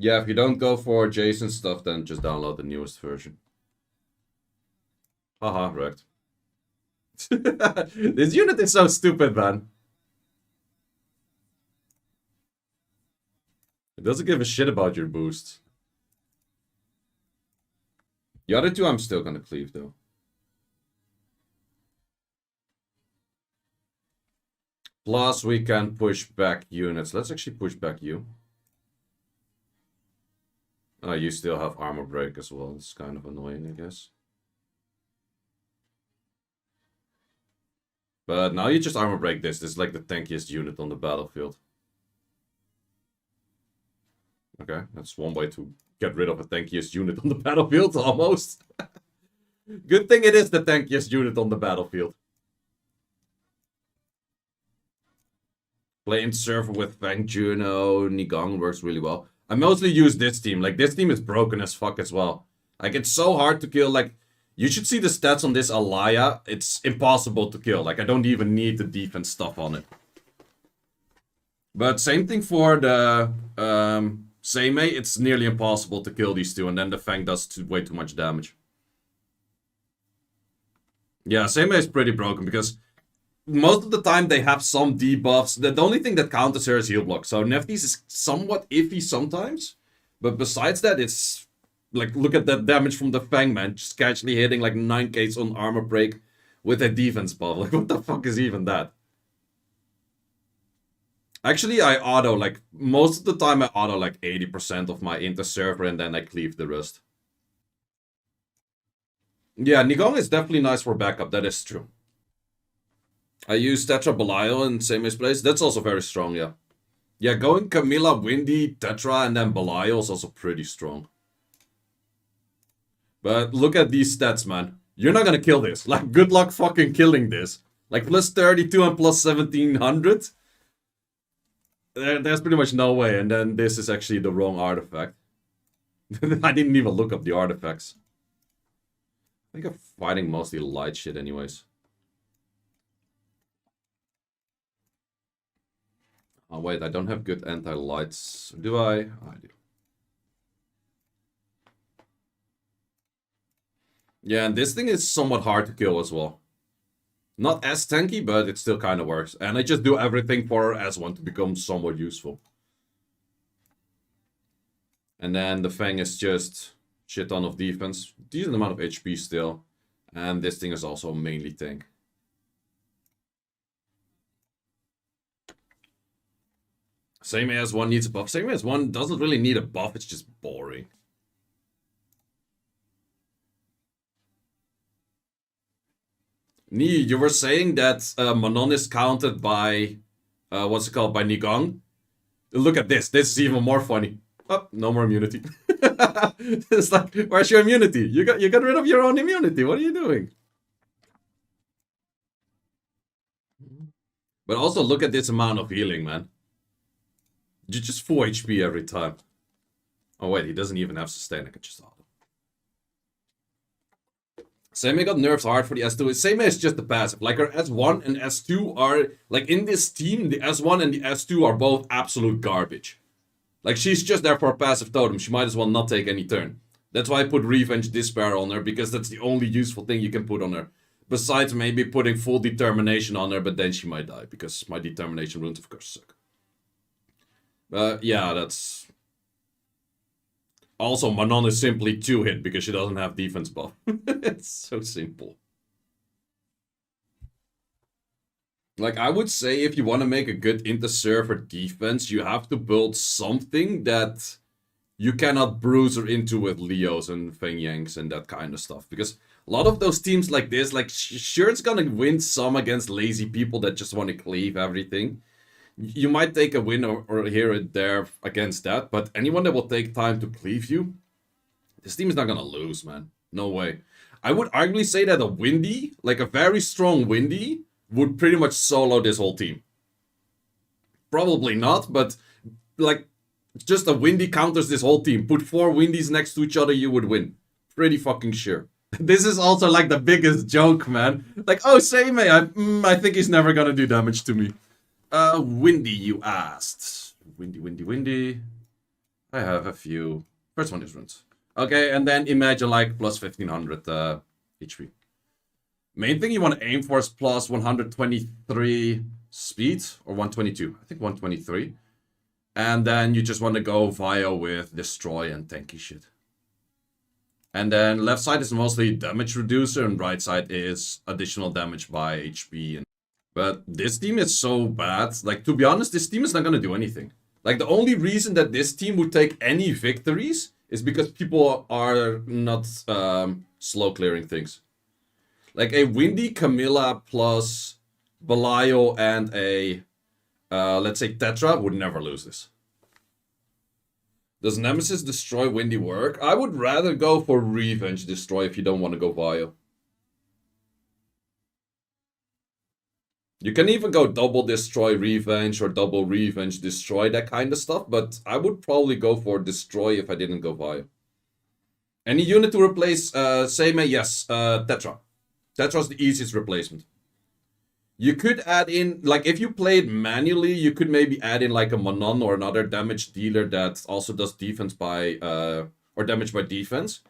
Yeah, if you don't go for Jason stuff, then just download the newest version. Haha, wrecked. This unit is so stupid, man. It doesn't give a shit about your boosts. The other two I'm still gonna cleave, though. Plus, we can push back units. Let's actually push back you. Oh, you still have armor break as well. It's kind of annoying, I guess. But now you just armor break this. This is like the tankiest unit on the battlefield. Okay, that's one way to get rid of a tankiest unit on the battlefield, almost. Good thing it is the tankiest unit on the battlefield. Play Interserver with Fang Juno, Nigong works really well. I mostly use this team. Like, this team is broken as fuck as well. Like, it's so hard to kill. Like, you should see the stats on this Alaya. It's impossible to kill. Like, I don't even need the defense stuff on it. But same thing for the Seimei. It's nearly impossible to kill these two. And then the Fang does way too much damage. Yeah, Seimei is pretty broken because most of the time they have some debuffs. The only thing that counters here is heal block. So Nephthys is somewhat iffy sometimes. But besides that, it's like, look at that damage from the Fang, man. Just casually hitting like 9Ks on armor break with a defense buff. Like, what the fuck is even that? Actually, I auto, like, most of the time I auto like 80% of my Interserver and then I cleave the rest. Yeah, Nigong is definitely nice for backup. That is true. I use Tetra Belial in Seimei's place. That's also very strong, yeah. Yeah, going Camilla, Windy, Tetra, and then Belial is also pretty strong. But look at these stats, man. You're not gonna kill this. Like, good luck fucking killing this. Like, plus 32 and plus 1700. There's pretty much no way. And then this is actually the wrong artifact. I didn't even look up the artifacts. I think I'm fighting mostly light shit anyways. Oh wait, I don't have good anti-lights. Do I? I do. Yeah, and this thing is somewhat hard to kill as well. Not as tanky, but it still kind of works. And I just do everything for S1 to become somewhat useful. And then the Fang is just shit ton of defense. Decent amount of HP still. And this thing is also mainly tank. Same as one needs a buff. Same as one doesn't really need a buff. It's just boring. Nee, you were saying that Manon is counted by, what's it called, by Nigong? Look at this. This is even more funny. Oh, no more immunity. It's like, where's your immunity? You got rid of your own immunity. What are you doing? But also look at this amount of healing, man. You just full HP every time. Oh wait, he doesn't even have sustain. I can just auto. Seimei got nerfed hard for the S2. Seimei is just the passive. Like, her S1 and S2 are, like, in this team, the S1 and the S2 are both absolute garbage. Like, she's just there for a passive totem. She might as well not take any turn. That's why I put Revenge Despair on her, because that's the only useful thing you can put on her. Besides maybe putting full determination on her, but then she might die, because my determination runes, of course, suck. Yeah, that's... Also, Manon is simply 2-hit because she doesn't have defense buff. It's so simple. Like, I would say if you want to make a good Interserver defense, you have to build something that you cannot bruiser into with Leos and Feng Yangs and that kind of stuff. Because a lot of those teams like this, like, sure, it's gonna win some against lazy people that just want to cleave everything. You might take a win or here or there against that, but anyone that will take time to cleave you, this team is not gonna lose, man. No way. I would arguably say that a Windy, like a very strong Windy, would pretty much solo this whole team. Probably not, but like, just a Windy counters this whole team. Put 4 Windies next to each other, you would win. Pretty fucking sure. This is also like the biggest joke, man. Like, oh, Seimei, I think he's never gonna do damage to me. Windy, you asked. Windy. I have a few. First one is runes. Okay, and then imagine like plus 1500 HP. Main thing you want to aim for is plus 123 speed or 122. I think 123. And then you just want to go via with destroy and tanky shit. And then left side is mostly damage reducer and right side is additional damage by HP. But this team is so bad. Like, to be honest, this team is not going to do anything. Like, the only reason that this team would take any victories is because people are not slow clearing things. Like, a Windy Camilla plus Belial and a, let's say, Tetra would never lose this. Does Nemesis destroy Windy work? I would rather go for Revenge destroy if you don't want to go Vile. You can even go double destroy Revenge or double Revenge destroy, that kind of stuff, but I would probably go for destroy if I didn't go Vile. Any unit to replace Seimei? Yes, Tetra. Tetra's the easiest replacement. You could add in, like, if you played manually, you could maybe add in, like, a Manon or another damage dealer that also does defense by, or damage by defense.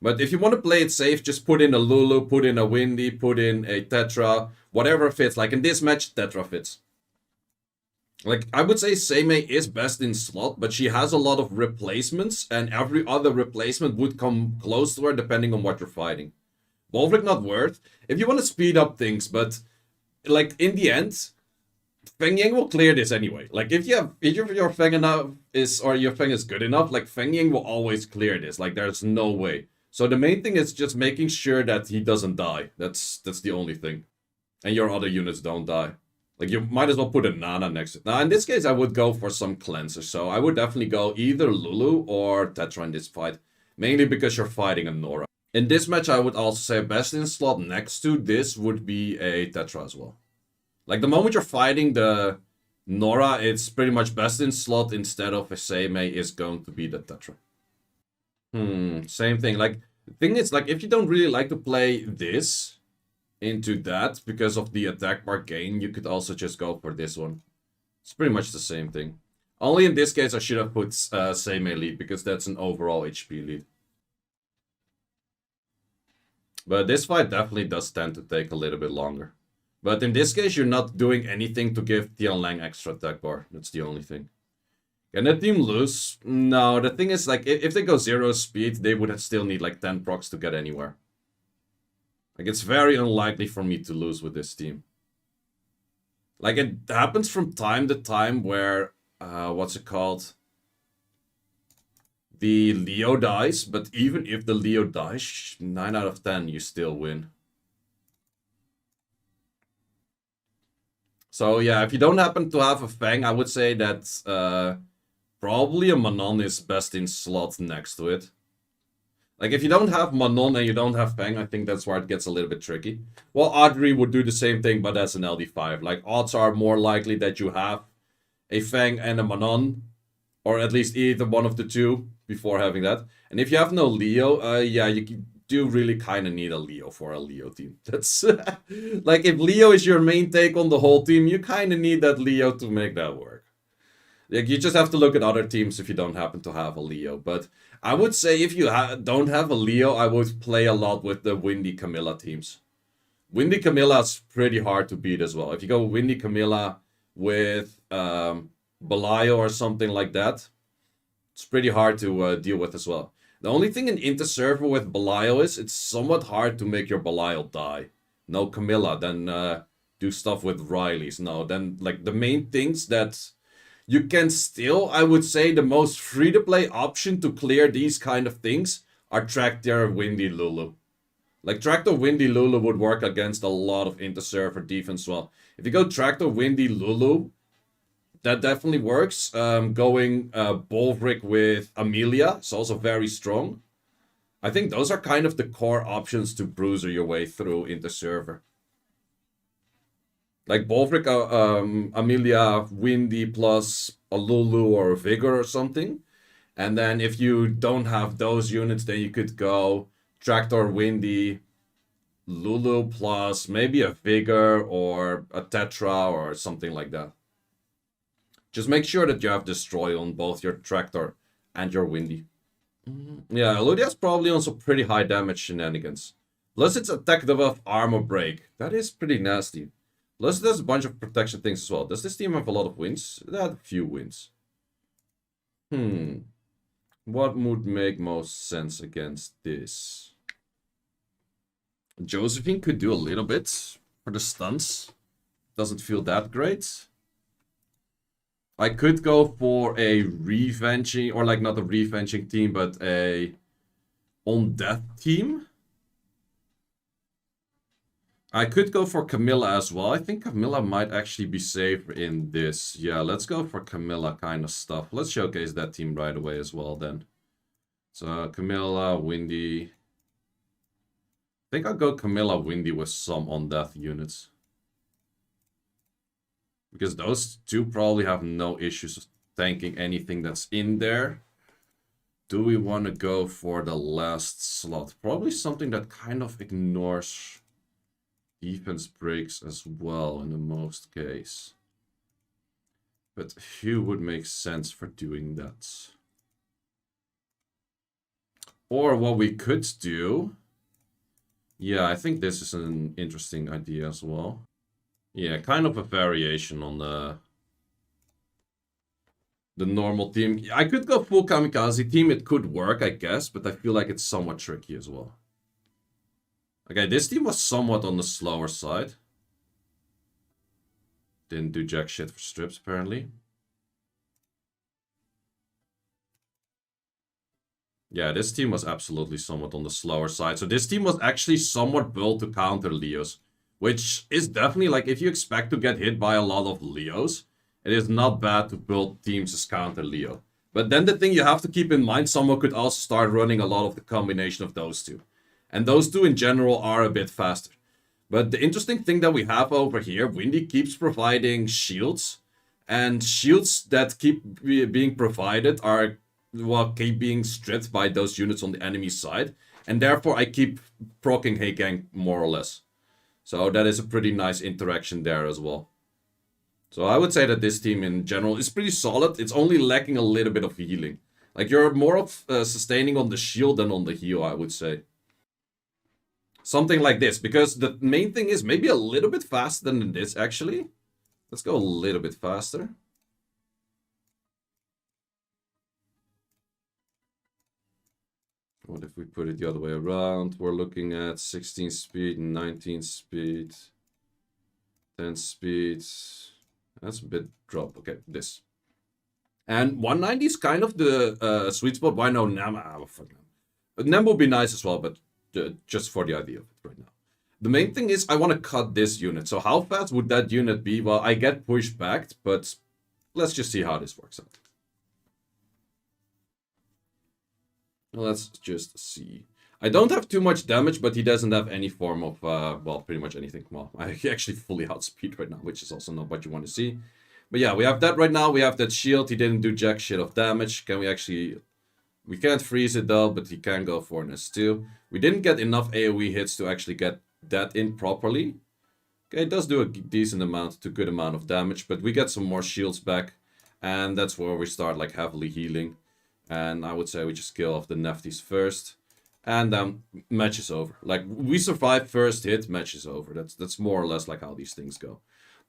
But if you want to play it safe, just put in a Lulu, put in a Windy, put in a Tetra, whatever fits. Like, in this match, Tetra fits. Like, I would say Seimei is best in slot, but she has a lot of replacements, and every other replacement would come close to her depending on what you're fighting. Wolfric not worth. If you want to speed up things, but... like, in the end, Feng Yang will clear this anyway. Like, if your Feng enough is, or your Feng is good enough, like, Feng Yang will always clear this. Like, there's no way. So the main thing is just making sure that he doesn't die. That's the only thing. And your other units don't die. Like, you might as well put a Nana next to it. Now, in this case, I would go for some cleanser. So I would definitely go either Lulu or Tetra in this fight. Mainly because you're fighting a Nora. In this match, I would also say best in slot next to this would be a Tetra as well. Like, the moment you're fighting the Nora, it's pretty much best in slot instead of a Seimei is going to be the Tetra. Same thing. Like, the thing is, like, if you don't really like to play this into that because of the attack bar gain, you could also just go for this one. It's pretty much the same thing. Only in this case, I should have put Seimei lead because that's an overall HP lead. But this fight definitely does tend to take a little bit longer. But in this case, you're not doing anything to give Tianlang extra attack bar. That's the only thing. Can the team lose? No, the thing is, like, if they go 0 speed, they would still need, like, 10 procs to get anywhere. Like, it's very unlikely for me to lose with this team. Like, it happens from time to time where, what's it called? The Leo dies, but even if the Leo dies, 9 out of 10, you still win. So yeah, if you don't happen to have a Fang, I would say that probably a Manon is best in slot next to it. Like, if you don't have Manon and you don't have Fang, I think that's where it gets a little bit tricky. Well, Audrey would do the same thing, but as an LD5. Like, odds are more likely that you have a Fang and a Manon, or at least either one of the two before having that. And if you have no Leo, yeah, you do really kind of need a Leo for a Leo team. That's like, if Leo is your main take on the whole team, you kind of need that Leo to make that work. Like, you just have to look at other teams if you don't happen to have a Leo. But I would say if you don't have a Leo, I would play a lot with the Windy Camilla teams. Windy Camilla is pretty hard to beat as well. If you go Windy Camilla with Belial or something like that, it's pretty hard to deal with as well. The only thing in Interserver with Belial is it's somewhat hard to make your Belial die. No Camilla, then do stuff with Riley's. No, then, like, the main things that you can still, I would say, the most free-to-play option to clear these kind of things are Tractor Windy Lulu. Like, Tractor Windy Lulu would work against a lot of Interserver defense as well. If you go Tractor Windy Lulu, that definitely works. Going Bolvric with Amelia is also very strong. I think those are kind of the core options to bruiser your way through Interserver. Like Bolvric, Amelia, Windy plus a Lulu or a Vigor or something. And then if you don't have those units, then you could go Tractor Windy, Lulu plus maybe a Vigor or a Tetra or something like that. Just make sure that you have Destroy on both your Tractor And you're windy. Yeah, Eludia's probably on some pretty high damage shenanigans. Plus it's attack debuff armor break. That is pretty nasty. Plus there's a bunch of protection things as well. Does this team have a lot of wins? They had a few wins. What would make most sense against this? Josephine could do a little bit for the stunts. Doesn't feel that great. I could go for a revenging, or like not a revenging team, but a on death team. I could go for Camilla as well. I think Camilla might actually be safer in this. Yeah, let's go for Camilla kind of stuff. Let's showcase that team right away as well then. So Camilla, Windy. I think I'll go Camilla, Windy with some on death units. Because those two probably have no issues tanking anything that's in there. Do we want to go for the last slot? Probably something that kind of ignores defense breaks as well in the most case. But who would make sense for doing that? Or what we could do... Yeah, I think this is an interesting idea as well. Yeah, kind of a variation on the normal team. I could go full kamikaze team. It could work, I guess, but I feel like it's somewhat tricky as well. Okay, this team was somewhat on the slower side. Didn't do jack shit for strips, apparently. Yeah, this team was absolutely somewhat on the slower side. So this team was actually somewhat built to counter Leos. Which is definitely, like, if you expect to get hit by a lot of Leos, it is not bad to build teams as counter Leo. But then the thing you have to keep in mind, someone could also start running a lot of the combination of those two. And those two in general are a bit faster. But the interesting thing that we have over here, Windy keeps providing shields. And shields that keep being provided are, well, keep being stripped by those units on the enemy side. And therefore I keep proccing Hey Gang more or less. So that is a pretty nice interaction there as well. So I would say that this team in general is pretty solid. It's only lacking a little bit of healing. Like, you're more of sustaining on the shield than on the heal, I would say. Something like this, because the main thing is maybe a little bit faster than this, actually. Let's go a little bit faster. What if we put it the other way around? We're looking at 16 speed, 19 speed, 10 speed. That's a bit drop. Okay, this. And 190 is kind of the sweet spot. Why no Nem? Nem would be nice as well, but just for the idea of it right now. The main thing is I want to cut this unit. So how fast would that unit be? Well, I get pushed back, but let's just see how this works out. Let's just see. I don't have too much damage, but he doesn't have any form of, well, pretty much anything. Well, I actually fully outspeed right now, which is also not what you want to see. But yeah, we have that right now. We have that shield. He didn't do jack shit of damage. Can we actually... We can't freeze it though, but he can go for an S2. We didn't get enough AoE hits to actually get that in properly. Okay, it does do a decent amount to good amount of damage, but we get some more shields back. And that's where we start like heavily healing. And I would say we just kill off the Nefties first. And then match is over. Like, we survive first hit, match is over. That's more or less like how these things go.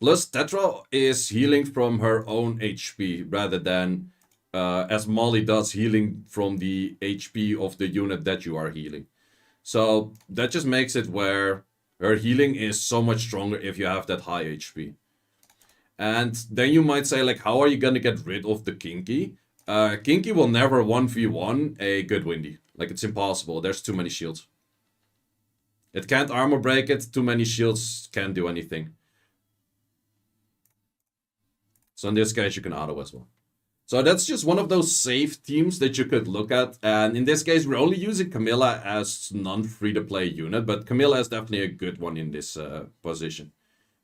Plus, Tetra is healing from her own HP rather than, as Molly does, healing from the HP of the unit that you are healing. So that just makes it where her healing is so much stronger if you have that high HP. And then you might say, like, how are you gonna get rid of the Kinky? Kinky will never 1v1 a good Windy. Like, it's impossible. There's too many shields. It can't armor break it. Too many shields can't do anything. So in this case, you can auto as well. So that's just one of those safe teams that you could look at. And in this case, we're only using Camilla as non-free-to-play unit. But Camilla is definitely a good one in this position.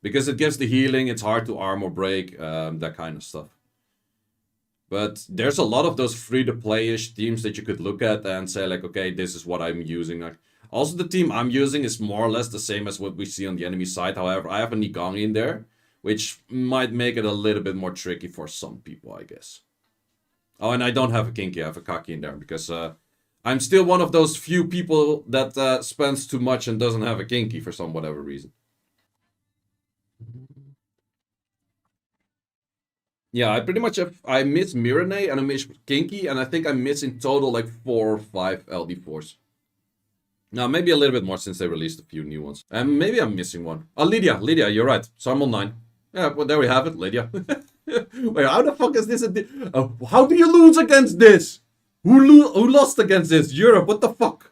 Because it gives the healing. It's hard to armor break. That kind of stuff. But there's a lot of those free-to-play-ish teams that you could look at and say, like, okay, this is what I'm using. Like, also, the team I'm using is more or less the same as what we see on the enemy side. However, I have a Nigong in there, which might make it a little bit more tricky for some people, I guess. Oh, and I don't have a Kinky, I have a Kaki in there because I'm still one of those few people that spends too much and doesn't have a Kinky for some whatever reason. Yeah, I pretty much have. I miss Mirane and I miss Kinky, and I think I miss in total like 4 or 5 LD4s. Now, maybe a little bit more since they released a few new ones. And maybe I'm missing one. Oh, Lydia, you're right. So I'm on 9. Yeah, well, there we have it, Lydia. Wait, how the fuck is this how do you lose against this? Who lost against this? Europe, what the fuck?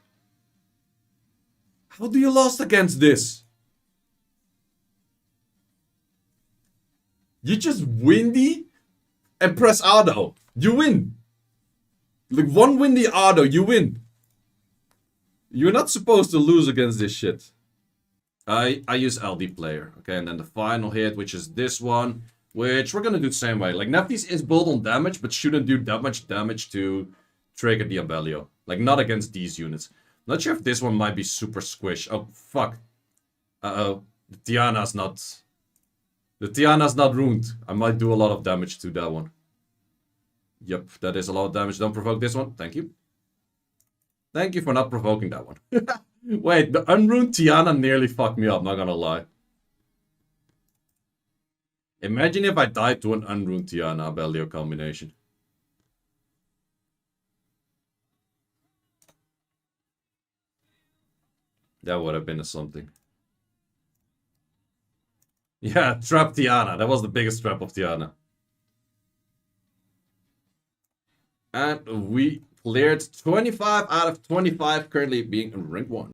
How do you lost against this? You just windy and press auto. You win. Like one windy auto, you win. You're not supposed to lose against this shit. I use LD player. Okay, and then the final hit, which is this one, which we're gonna do the same way. Like Nephthys is built on damage, but shouldn't do that much damage to trigger the Abellio. Like not against these units. Not sure if this one might be super squish. Oh fuck. Uh-oh. The Tiana's not ruined. I might do a lot of damage to that one. Yep, that is a lot of damage. Don't provoke this one. Thank you. Thank you for not provoking that one. Wait, the unruined Tiana nearly fucked me up, not gonna lie. Imagine if I died to an unruined Tiana Abellio combination. That would have been something. Yeah, trap Tiana. That was the biggest trap of Tiana. And we cleared 25 out of 25, currently being in rank 1.